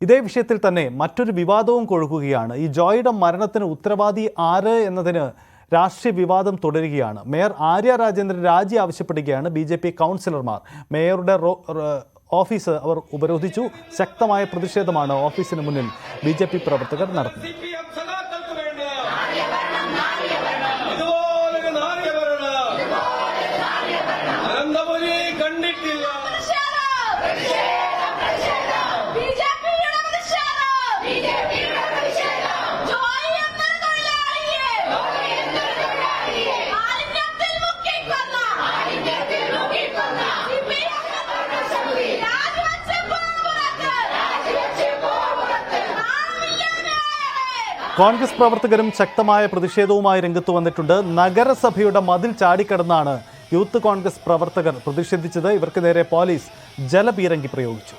ഇതേ വിഷയത്തിൽ തന്നെ മറ്റൊരു വിവാദവും കൊഴുക്കുകയാണ്. ഈ ജോയിയുടെ മരണത്തിന് ഉത്തരവാദി ആര് എന്നതിന് രാഷ്ട്രീയ വിവാദം തുടരുകയാണ്. മേയർ ആര്യ രാജേന്ദ്രൻ രാജി ആവശ്യപ്പെടുകയാണ് BJP കൗൺസിലർമാർ. മേയറുടെ ഓഫീസ് അവർ ഉപരോധിച്ചു. ശക്തമായ പ്രതിഷേധമാണ് ഓഫീസിന് മുന്നിൽ BJP പ്രവർത്തകർ നടത്തുന്നത്. കോൺഗ്രസ് പ്രവർത്തകരും ശക്തമായ പ്രതിഷേധവുമായി രംഗത്ത് വന്നിട്ടുണ്ട്. നഗരസഭയുടെ മതിൽ ചാടിക്കടന്നാണ് യൂത്ത് കോൺഗ്രസ് പ്രവർത്തകർ പ്രതിഷേധിച്ചത്. ഇവർക്ക് നേരെ പോലീസ് ജലപീരങ്കി പ്രയോഗിച്ചു.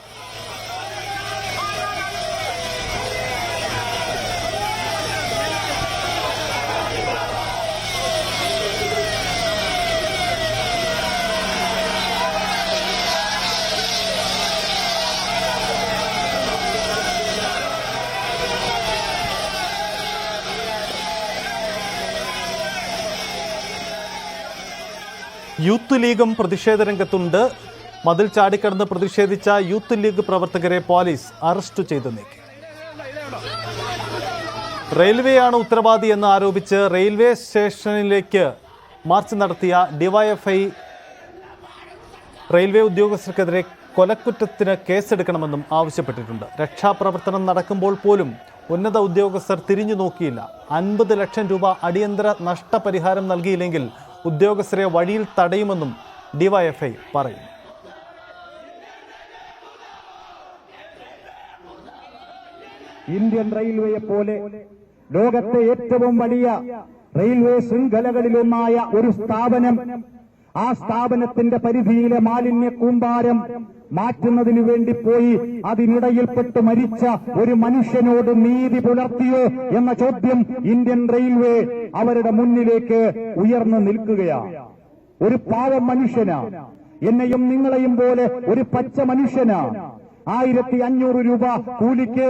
യൂത്ത് ലീഗും പ്രതിഷേധ രംഗത്തുണ്ട്. മതിൽ ചാടിക്കടന്ന് പ്രതിഷേധിച്ച യൂത്ത് ലീഗ് പ്രവർത്തകരെ പോലീസ് അറസ്റ്റ് ചെയ്തു നീക്കി. റെയിൽവേയാണ് ഉത്തരവാദി എന്ന് ആരോപിച്ച് റെയിൽവേ സ്റ്റേഷനിലേക്ക് മാർച്ച് നടത്തിയ ഡിവൈഎഫ്ഐ റെയിൽവേ ഉദ്യോഗസ്ഥർക്കെതിരെ കൊലക്കുറ്റത്തിന് കേസെടുക്കണമെന്നും ആവശ്യപ്പെട്ടിട്ടുണ്ട്. രക്ഷാപ്രവർത്തനം നടക്കുമ്പോൾ പോലും ഉന്നത ഉദ്യോഗസ്ഥർ തിരിഞ്ഞു നോക്കിയില്ല. 50 ലക്ഷം രൂപ അടിയന്തര നഷ്ടപരിഹാരം നൽകിയില്ലെങ്കിൽ ഉദ്യോഗസ്ഥരെ വഴിയിൽ തടയുമെന്നും ഡിവൈഎഫ്ഐ പറയുന്നു. ഇന്ത്യൻ റെയിൽവേയെ പോലെ ലോകത്തെ ഏറ്റവും വലിയ റെയിൽവേ ശൃംഖലകളിലൊന്നായ ഒരു സ്ഥാപനം, ആ സ്ഥാപനത്തിന്റെ പരിധിയിലെ മാലിന്യ കൂമ്പാരം മാറ്റുന്നതിനു വേണ്ടി പോയി അതിനിടയിൽപ്പെട്ട് മരിച്ച ഒരു മനുഷ്യനോട് നീതി പുലർത്തിയോ എന്ന ചോദ്യം ഇന്ത്യൻ റെയിൽവേ അവരുടെ മുന്നിലേക്ക് ഉയർന്നു നിൽക്കുകയാണ്. ഒരു പാവം മനുഷ്യനാ, എന്നെയും നിങ്ങളെയും പോലെ ഒരു പച്ച മനുഷ്യനാ. 1500 രൂപ കൂലിക്ക്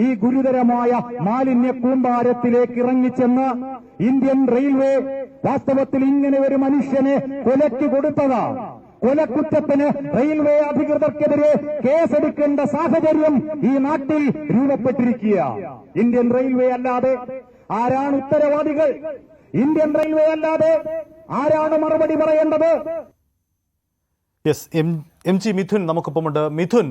ഈ ഗുരുതരമായ മാലിന്യ കൂമ്പാരത്തിലേക്ക് ഇറങ്ങിച്ചെന്ന് ഇന്ത്യൻ റെയിൽവേ വാസ്തവത്തിൽ ഇങ്ങനെ ഒരു മനുഷ്യനെ കൊലയ്ക്ക് കൊടുത്തതാ. കൊലക്കുറ്റത്തിന് റെയിൽവേ അധികൃതർക്കെതിരെ കേസെടുക്കേണ്ട സാഹചര്യം ഈ നാട്ടിൽ രൂപപ്പെട്ടിരിക്കുക. ഇന്ത്യൻ റെയിൽവേ അല്ലാതെ ആരാണ് ഉത്തരവാദികൾ? ഇന്ത്യൻ റെയിൽവേ അല്ലാതെ ആരാണ് മറുപടി പറയേണ്ടത്? യെസ്, MG മിഥുൻ നമുക്കൊപ്പമുണ്ട്. മിഥുൻ,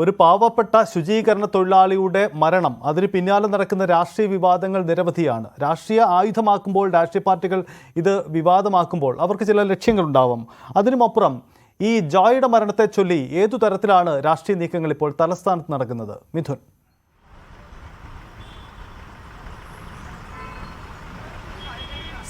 ഒരു പാവപ്പെട്ട ശുചീകരണ തൊഴിലാളിയുടെ മരണം, അതിന് പിന്നാലെ നടക്കുന്ന രാഷ്ട്രീയ വിവാദങ്ങൾ നിരവധിയാണ്. രാഷ്ട്രീയ ആയുധമാക്കുമ്പോൾ, രാഷ്ട്രീയ പാർട്ടികൾ ഇത് വിവാദമാക്കുമ്പോൾ അവർക്ക് ചില ലക്ഷ്യങ്ങളുണ്ടാവും. അതിനുമപ്പുറം ഈ ജോയിയുടെ മരണത്തെ ചൊല്ലി ഏതു തരത്തിലാണ് രാഷ്ട്രീയ നീക്കങ്ങൾ ഇപ്പോൾ തലസ്ഥാനത്ത് നടക്കുന്നത്? മിഥുൻ.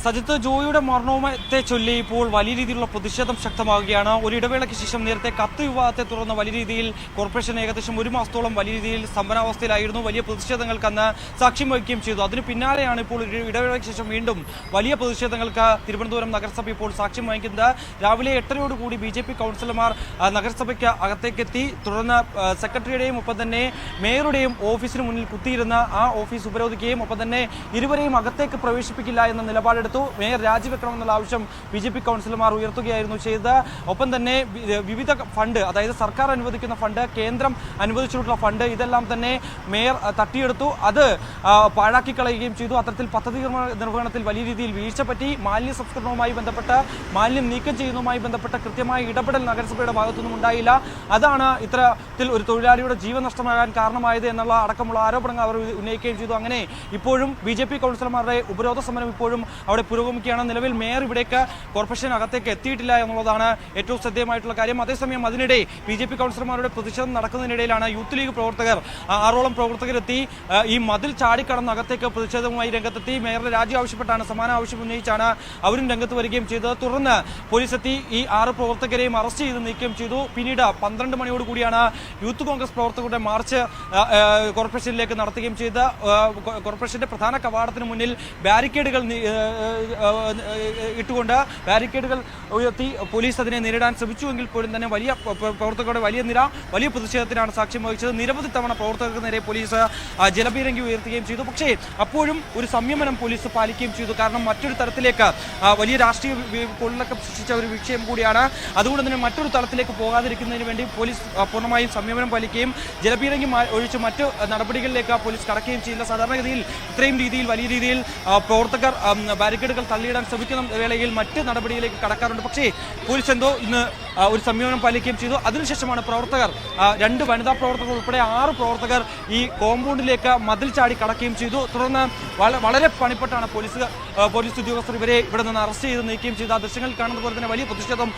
സജിത്ത്, ജോയിയുടെ മരണത്തെ ചൊല്ലി ഇപ്പോൾ വലിയ രീതിയിലുള്ള പ്രതിഷേധം ശക്തമാവുകയാണ്. ഒരു ഇടവേളയ്ക്ക് ശേഷം നേരത്തെ കത്ത് വിവാദത്തെ തുടർന്ന് വലിയ രീതിയിൽ കോർപ്പറേഷൻ ഏകദേശം 1 മാസത്തോളം വലിയ രീതിയിൽ സ്തംഭനാവസ്ഥയിലായിരുന്നു. വലിയ പ്രതിഷേധങ്ങൾക്ക് അന്ന് സാക്ഷ്യം വഹിക്കുകയും ചെയ്തു. അതിന് പിന്നാലെയാണ് ഇപ്പോൾ ഒരു ഇടവേളയ്ക്ക് ശേഷം വീണ്ടും വലിയ പ്രതിഷേധങ്ങൾക്ക് തിരുവനന്തപുരം നഗരസഭ ഇപ്പോൾ സാക്ഷ്യം വഹിക്കുന്നത്. രാവിലെ 8:30യോടുകൂടി BJP കൗൺസിലർമാർ നഗരസഭയ്ക്ക് അകത്തേക്കെത്തി. തുടർന്ന് സെക്രട്ടറിയുടെയും ഒപ്പം തന്നെ മേയറുടെയും ഓഫീസിന് മുന്നിൽ കുത്തിയിരുന്ന് ആ ഓഫീസ് ഉപരോധിക്കുകയും ഒപ്പം തന്നെ ഇരുവരെയും അകത്തേക്ക് പ്രവേശിപ്പിക്കില്ല എന്ന നിലപാടെടുത്തു. മേയർ രാജിവെക്കണമെന്നുള്ള ആവശ്യം BJP കൗൺസിലർമാർ ഉയർത്തുകയായിരുന്നു ചെയ്തത്. ഒപ്പം തന്നെ വിവിധ ഫണ്ട്, അതായത് സർക്കാർ അനുവദിക്കുന്ന ഫണ്ട്, കേന്ദ്രം അനുവദിച്ചിട്ടുള്ള ഫണ്ട്, ഇതെല്ലാം തന്നെ മേയർ തട്ടിയെടുത്തു. അത് പാഴാക്കി കളയുകയും ചെയ്തു. അത്തരത്തിൽ പദ്ധതി നിർവഹണത്തിൽ വലിയ രീതിയിൽ വീഴ്ച പറ്റി. മാലിന്യ സംസ്കരണവുമായി ബന്ധപ്പെട്ട്, മാലിന്യം നീക്കം ചെയ്യുന്നതുമായി ബന്ധപ്പെട്ട കൃത്യമായ ഇടപെടൽ നഗരസഭയുടെ ഭാഗത്തുനിന്നും ഉണ്ടായില്ല. അതാണ് ഇത്തരത്തിൽ ഒരു തൊഴിലാളിയുടെ ജീവൻ നഷ്ടമാകാൻ കാരണമായത് എന്നുള്ള അടക്കമുള്ള ആരോപണങ്ങൾ അവർ ഉന്നയിക്കുകയും ചെയ്തു. അങ്ങനെ ഇപ്പോഴും BJP കൗൺസിലർമാരുടെ ഉപരോധ സമരം ഇപ്പോഴും അവിടെ പുരോഗമിക്കുകയാണ്. നിലവിൽ മേയർ ഇവിടേക്ക് കോർപ്പറേഷൻ അകത്തേക്ക് എത്തിയിട്ടില്ല എന്നുള്ളതാണ് ഏറ്റവും ശ്രദ്ധേയമായിട്ടുള്ള കാര്യം. അതേസമയം അതിനിടെ BJP കൗൺസിലർമാരുടെ പ്രതിഷേധം നടക്കുന്നതിനിടയിലാണ് യൂത്ത് ലീഗ് പ്രവർത്തകർ, 6ഓളം പ്രവർത്തകരെത്തി ഈ മതിൽ ചാടിക്കടന്ന് അകത്തേക്ക് പ്രതിഷേധവുമായി രംഗത്തെത്തി. മേയറുടെ രാജി ആവശ്യപ്പെട്ടാണ്, സമാന ആവശ്യം ഉന്നയിച്ചാണ് അവരും രംഗത്ത് വരികയും ചെയ്തത്. തുടർന്ന് പോലീസ് എത്തി ഈ 6 പ്രവർത്തകരെയും അറസ്റ്റ് ചെയ്ത് നീക്കം ചെയ്തു. പിന്നീട് 12 മണിയോടുകൂടിയാണ് യൂത്ത് കോൺഗ്രസ് പ്രവർത്തകരുടെ മാർച്ച് കോർപ്പറേഷനിലേക്ക് നടത്തുകയും ചെയ്ത് കോർപ്പറേഷന്റെ പ്രധാന കവാടത്തിന് മുന്നിൽ ബാരിക്കേഡുകൾ ഇട്ടുകൊണ്ട് ബാരിക്കേഡുകൾ ഉയർത്തി പോലീസ് അതിനെ നേരിടാൻ ശ്രമിച്ചുവെങ്കിൽ പോലും തന്നെ വലിയ പ്രവർത്തകരുടെ വലിയ പ്രതിഷേധത്തിനാണ് സാക്ഷ്യം വഹിച്ചത്. നിരവധി തവണ പ്രവർത്തകർക്ക് നേരെ പോലീസ് ജലപീരങ്കി ഉയർത്തുകയും ചെയ്തു. പക്ഷേ അപ്പോഴും ഒരു സംയമനം പോലീസ് പാലിക്കുകയും ചെയ്തു. കാരണം മറ്റൊരു തലത്തിലേക്ക് വലിയ രാഷ്ട്രീയ പൊള്ളലൊക്കെ സൃഷ്ടിച്ച ഒരു വിഷയം കൂടിയാണ്. അതുകൊണ്ട് തന്നെ മറ്റൊരു തലത്തിലേക്ക് പോകാതിരിക്കുന്നതിന് വേണ്ടി പോലീസ് പൂർണ്ണമായും സംയമനം പാലിക്കുകയും ജലപീരങ്കി ഒഴിച്ച് മറ്റു നടപടികളിലേക്ക് പോലീസ് കടക്കുകയും ചെയ്യില്ല. സാധാരണഗതിയിൽ ഇത്രയും വലിയ രീതിയിൽ പ്രവർത്തകർ ബാരിക്കേഡുകൾ തള്ളിയിടാൻ ശ്രമിക്കുന്ന വേളയിൽ മറ്റ് നടപടിയിലേക്ക് കടക്കാറുണ്ട്. പക്ഷേ പോലീസ് എന്തോ ഇന്ന് ഒരു സംയമനം പാലിക്കുകയും ചെയ്തു. അതിനുശേഷമാണ് പ്രവർത്തകർ 2 വനിതാ പ്രവർത്തകർ ഉൾപ്പെടെ 6 പ്രവർത്തകർ ഈ കോമ്പൗണ്ടിലേക്ക് മതിൽ ചാടി കടക്കുകയും ചെയ്തു. തുടർന്ന് വളരെ പണിപ്പെട്ടാണ് പോലീസ് ഉദ്യോഗസ്ഥർ ഇവരെ ഇവിടെ നിന്ന് അറസ്റ്റ് ചെയ്ത് നീക്കുകയും ചെയ്തു. ആ ദൃശ്യങ്ങളിൽ കാണുന്ന പോലെ തന്നെ വലിയ പ്രതിഷേധം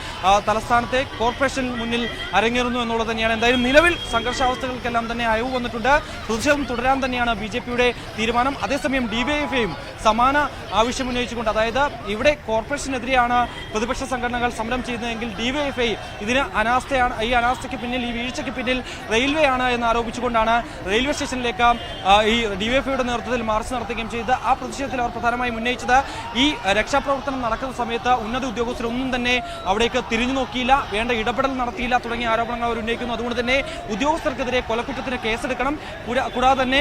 തലസ്ഥാനത്തെ കോർപ്പറേഷൻ മുന്നിൽ അരങ്ങേറുന്നു എന്നുള്ളത് തന്നെയാണ്. എന്തായാലും നിലവിൽ സംഘർഷാവസ്ഥകൾക്കെല്ലാം തന്നെ അയവ് വന്നിട്ടുണ്ട്. പ്രതിഷേധം തുടരാൻ തന്നെയാണ് BJPയുടെ തീരുമാനം. അതേസമയം DYFIയും സമാന ആവശ്യം ഉന്നയിച്ചുകൊണ്ട്, അതായത് ഇവിടെ കോർപ്പറേഷനെതിരെയാണ് പ്രതിപക്ഷ സംഘടനകൾ സമരം ചെയ്യുന്നതെങ്കിൽ DYFI ഇതിന് അനാസ്ഥയാണ്, ഈ അനാസ്ഥയ്ക്ക് പിന്നിൽ, ഈ വീഴ്ചയ്ക്ക് പിന്നിൽ റെയിൽവേ ആണ് എന്ന് ആരോപിച്ചുകൊണ്ടാണ് റെയിൽവേ സ്റ്റേഷനിലേക്ക് ഈ DYFIയുടെ നേതൃത്വത്തിൽ മാർച്ച് നടത്തുകയും ചെയ്ത് ആ പ്രതിഷേധത്തിൽ അവർ പ്രധാനമായും ഉന്നയിച്ചത് ഈ രക്ഷാപ്രവർത്തനം നടക്കുന്ന സമയത്ത് ഉന്നത ഉദ്യോഗസ്ഥരൊന്നും തന്നെ അവിടേക്ക് തിരിഞ്ഞു നോക്കിയില്ല, വേണ്ട ഇടപെടൽ നടത്തിയില്ല തുടങ്ങിയ ആരോപണങ്ങൾ അവർ ഉന്നയിക്കുന്നു. അതുകൊണ്ട് തന്നെ ഉദ്യോഗസ്ഥർക്കെതിരെ കൊലക്കുറ്റത്തിന് കേസെടുക്കണം. കൂടാതെ തന്നെ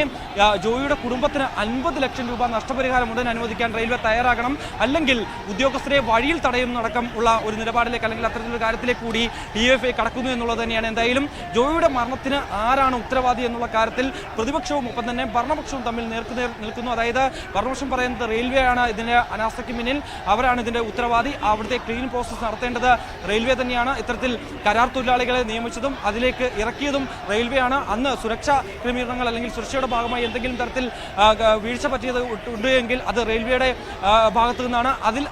ജോയിയുടെ കുടുംബത്തിന് 50 ലക്ഷം രൂപ നഷ്ടപരിഹാരം ഉടൻ അനുവദിക്കാൻ റെയിൽവേ തയ്യാറാകണം. അല്ലെങ്കിൽ ഉദ്യോഗസ്ഥരെ വഴിയിൽ തടയുന്നതടക്കം ഉള്ള ഒരു നിലപാടിലേക്ക് അല്ലെങ്കിൽ അത്തരത്തിലൊരു കാര്യത്തിലേക്ക് കൂടി DYFI കടക്കുന്നു എന്നുള്ളത് തന്നെയാണ്. എന്തായാലും ജോയിയുടെ മരണത്തിന് ആരാണ് ഉത്തരവാദി എന്നുള്ള കാര്യത്തിൽ പ്രതിപക്ഷവും ഒപ്പം തന്നെ ഭരണപക്ഷവും തമ്മിൽ നേർക്കുനേർ നിൽക്കുന്നു. അതായത് ഭരണപക്ഷം പറയുന്നത് റെയിൽവേ ആണ് ഇതിന്റെ അനാസ്ഥയ്ക്ക് പിന്നിൽ, അവരാണ് ഇതിന്റെ ഉത്തരവാദി, അവിടുത്തെ ക്ലീൻ പ്രോസസ് നടത്തേണ്ടത് റെയിൽവേ തന്നെയാണ്, ഇത്തരത്തിൽ കരാർ തൊഴിലാളികളെ നിയമിച്ചതും അതിലേക്ക് ഇറക്കിയതും റെയിൽവേ ആണ്, അന്ന് സുരക്ഷാ ക്രമീകരണങ്ങൾ അല്ലെങ്കിൽ സുരക്ഷയുടെ ഭാഗമായി എന്തെങ്കിലും തരത്തിൽ വീഴ്ച പറ്റിയത് ഉണ്ട് എങ്കിൽ അത് റെയിൽവേയുടെ ഭാഗത്തു നിന്നാണ്, അതിൽ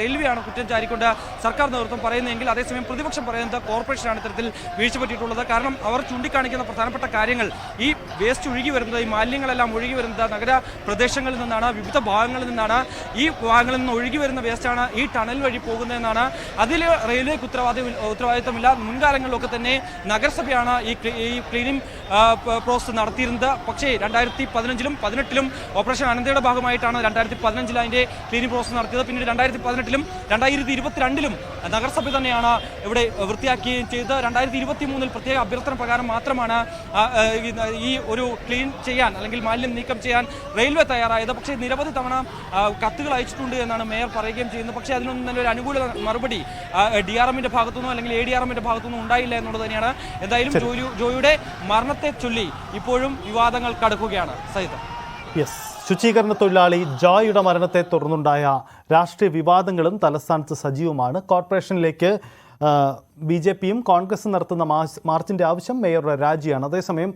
റെയിൽവേ ആണ് കുറ്റം ചാരിക്കൊണ്ട് സർക്കാർ നേതൃത്വം പറയുന്നതെങ്കിൽ അതേസമയം പ്രതിപക്ഷം പറയുന്നത് കോർപ്പറേഷനാണ് ഇത്തരത്തിൽ വീഴ്ച പറ്റിയിട്ടുള്ളത്. കാരണം അവർ ചൂണ്ടിക്കാണിക്കുന്ന പ്രധാനപ്പെട്ട കാര്യങ്ങൾ ഈ വേസ്റ്റ് ഒഴുകി വരുന്നത്, ഈ മാലിന്യങ്ങളെല്ലാം ഒഴുകി വരുന്നത് നഗര പ്രദേശങ്ങളിൽ നിന്നാണ്, വിവിധ ഭാഗങ്ങളിൽ നിന്നാണ്. ഈ ഭാഗങ്ങളിൽ നിന്ന് ഒഴുകി വരുന്ന വേസ്റ്റാണ് ഈ ടണൽ വഴി പോകുന്നതെന്നാണ്. അതിൽ റെയിൽവേക്ക് ഉത്തരവാദിത്തമില്ല. മുൻകാലങ്ങളിലൊക്കെ തന്നെ നഗരസഭയാണ് ഈ ക്ലീനിങ് പ്രോസസ് നടത്തിയിരുന്നത്. പക്ഷേ 2015-ലും 2018-ലും ഓപ്പറേഷൻ അനന്തയുടെ ഭാഗമായിട്ടാണ് 2015-ൽ അതിന്റെ ക്ലീനിങ് പ്രോസസ് നടത്തിയത്. പിന്നീട് 2018-ലും 2022-ലും നഗരസഭ തന്നെയാണ് ഇവിടെ വൃത്തിയാക്കുകയും ചെയ്ത് 2023-ൽ പ്രത്യേക അഭ്യർത്ഥന പ്രകാരം മാത്രമാണ് ഈ ഒരു ക്ലീൻ ചെയ്യാൻ അല്ലെങ്കിൽ മാലിന്യം നീക്കം ചെയ്യാൻ റെയിൽവേ തയ്യാറായത്. പക്ഷേ നിരവധി തവണ കത്തുകൾ അയച്ചിട്ടുണ്ട് എന്നാണ് മേയർ പറയുകയും ചെയ്യുന്നത്. പക്ഷേ അതിനൊന്നും തന്നെ ഒരു അനുകൂല മറുപടി DRMന്റെ ഭാഗത്തുനിന്നോ അല്ലെങ്കിൽ ADRMന്റെ ഭാഗത്തുനിന്നോ ഉണ്ടായില്ല എന്നുള്ളത് തന്നെയാണ്. എന്തായാലും ജോയിയുടെ മരണത്തെ ചൊല്ലി ഇപ്പോഴും വിവാദങ്ങൾ കടക്കുകയാണ്. സഹിതം ശുചീകരണ തൊഴിലാളി ജോയിയുടെ മരണത്തെ തുടർന്നുണ്ടായ രാഷ്ട്രീയ വിവാദങ്ങളും തലസ്ഥാനത്ത് സജീവമാണ്. കോർപ്പറേഷനിലേക്ക് BJPയും കോൺഗ്രസും നടത്തുന്ന മാർച്ചിന്റെ ആവശ്യം മേയറുടെ രാജിയാണ്. അതേസമയം